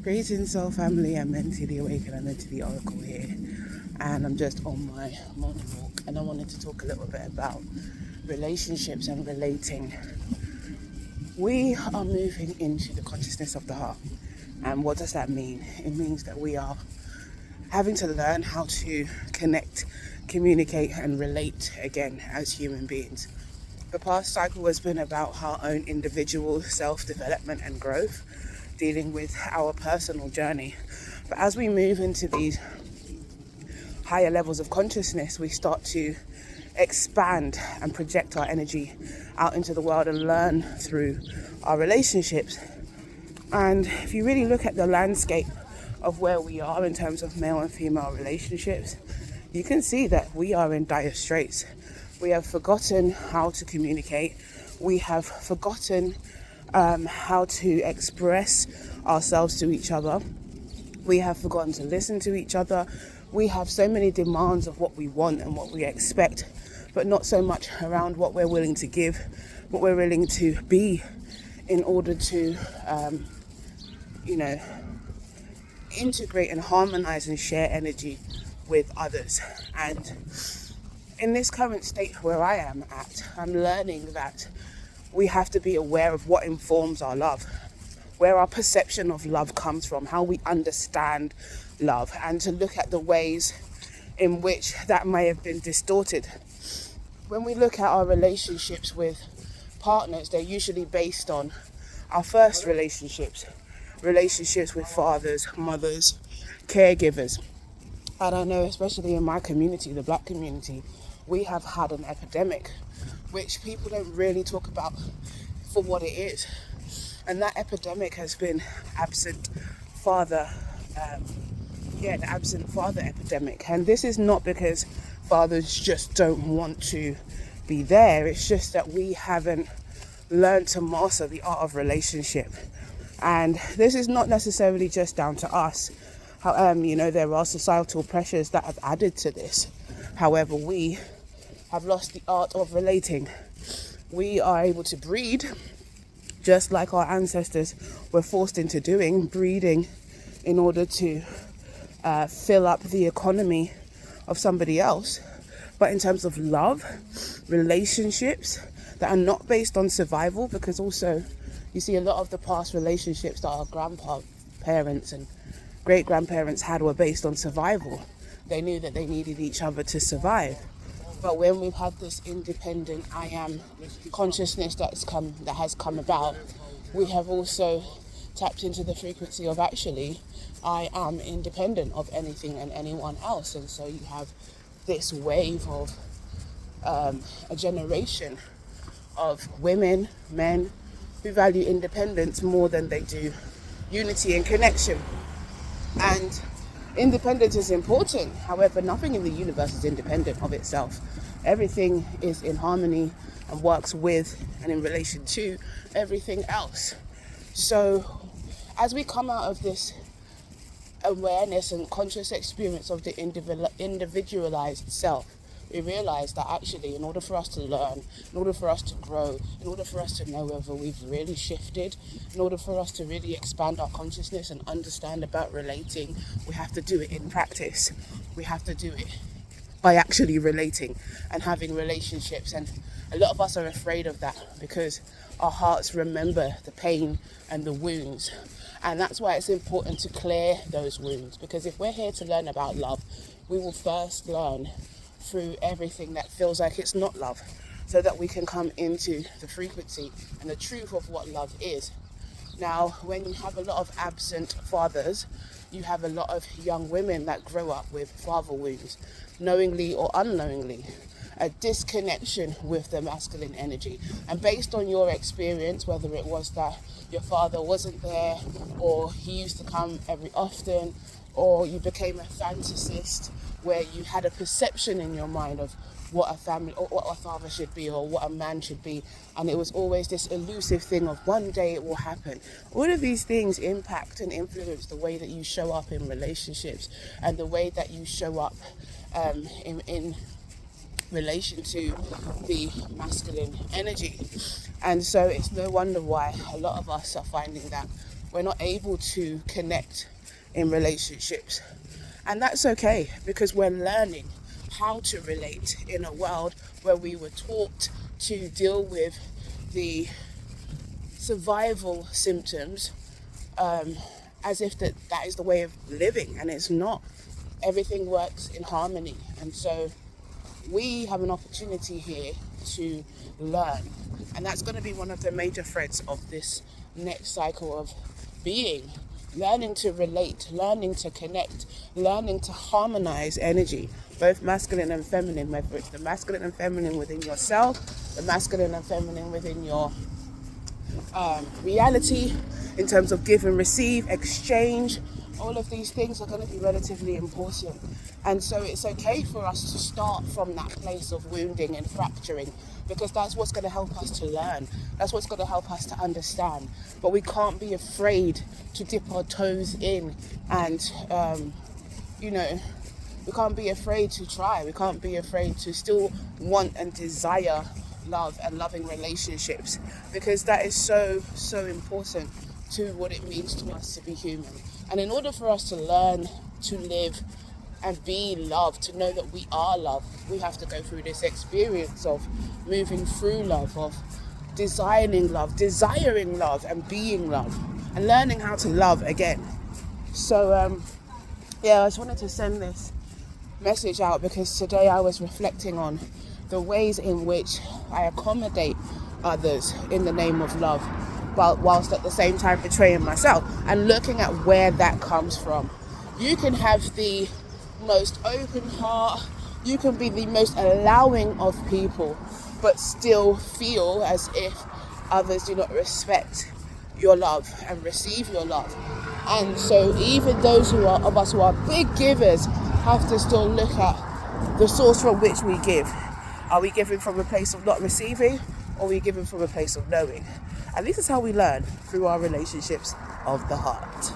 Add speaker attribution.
Speaker 1: Greetings, soul family. I'm mentally awake and I'm mentally oracle here, and I'm just on my morning walk. And I wanted to talk a little bit about relationships and relating. We are moving into the consciousness of the heart, and what does that mean? It means that we are having to learn how to connect, communicate, and relate again as human beings. The past cycle has been about our own individual self-development and growth, dealing with our personal journey. But as we move into these higher levels of consciousness, we start to expand and project our energy out into the world and learn through our relationships. And if you really look at the landscape of where we are in terms of male and female relationships, you can see that we are in dire straits. We have forgotten how to communicate. We have forgotten how to express ourselves to each other. We have forgotten to listen to each other. We have so many demands of what we want and what we expect, but not so much around what we're willing to give, what we're willing to be in order to, integrate and harmonize and share energy with others. And in this current state where I am at, I'm learning that we have to be aware of what informs our love, where our perception of love comes from, how we understand love, and to look at the ways in which that may have been distorted. When we look at our relationships with partners, they're usually based on our first relationships with fathers, mothers, caregivers. And I know, especially in my community, the Black community, we have had an epidemic which people don't really talk about for what it is. And that epidemic has been absent father, the absent father epidemic. And this is not because fathers just don't want to be there. It's just that we haven't learned to master the art of relationship. And this is not necessarily just down to us. There are societal pressures that have added to this. However, we have lost the art of relating. We are able to breed just like our ancestors were forced into doing, breeding in order to fill up the economy of somebody else. But in terms of love, relationships that are not based on survival, because also you see a lot of the past relationships that our grandparents and great-grandparents had were based on survival. They knew that they needed each other to survive. But when we've had this independent I am consciousness that has come about, we have also tapped into the frequency of actually I am independent of anything and anyone else. And so you have this wave of a generation of women, men who value independence more than they do unity and connection. And independence is important. However, nothing in the universe is independent of itself. Everything is in harmony and works with and in relation to everything else. So as we come out of this awareness and conscious experience of the individualized self, we realize that actually in order for us to learn, in order for us to grow, in order for us to know whether we've really shifted, in order for us to really expand our consciousness and understand about relating, we have to do it in practice. We have to do it by actually relating and having relationships. And a lot of us are afraid of that because our hearts remember the pain and the wounds. And that's why it's important to clear those wounds, because if we're here to learn about love, we will first learn through everything that feels like it's not love, so that we can come into the frequency and the truth of what love is. Now, when you have a lot of absent fathers, you have a lot of young women that grow up with father wounds, knowingly or unknowingly, a disconnection with the masculine energy. And based on your experience, whether it was that your father wasn't there, or he used to come every often, or you became a fantasist where you had a perception in your mind of what a family or what a father should be or what a man should be, and it was always this elusive thing of one day it will happen. All of these things impact and influence the way that you show up in relationships and the way that you show up in relation to the masculine energy. And so it's no wonder why a lot of us are finding that we're not able to connect in relationships. And that's okay, because we're learning how to relate in a world where we were taught to deal with the survival symptoms as if that is the way of living, and it's not. Everything works in harmony, and so we have an opportunity here to learn, and that's going to be one of the major threads of this next cycle of being, learning to relate, learning to connect, learning to harmonize energy, both masculine and feminine, whether it's the masculine and feminine within yourself, the masculine and feminine within your reality, in terms of give and receive, exchange. All of these things are going to be relatively important. And so it's okay for us to start from that place of wounding and fracturing, because that's what's going to help us to learn. That's what's going to help us to understand. But we can't be afraid to dip our toes in and, we can't be afraid to try. We can't be afraid to still want and desire love and loving relationships, because that is so, so important to what it means to us to be human. And in order for us to learn to live and be loved, to know that we are loved, we have to go through this experience of moving through love, of designing love, desiring love, and being love, and learning how to love again. So I just wanted to send this message out, because today I was reflecting on the ways in which I accommodate others in the name of love, whilst at the same time betraying myself, and looking at where that comes from. You can have the most open heart, you can be the most allowing of people, but still feel as if others do not respect your love and receive your love. And so even those of us who are big givers have to still look at the source from which we give. Are we giving from a place of not receiving, or are we giving from a place of knowing? And this is how we learn, through our relationships of the heart.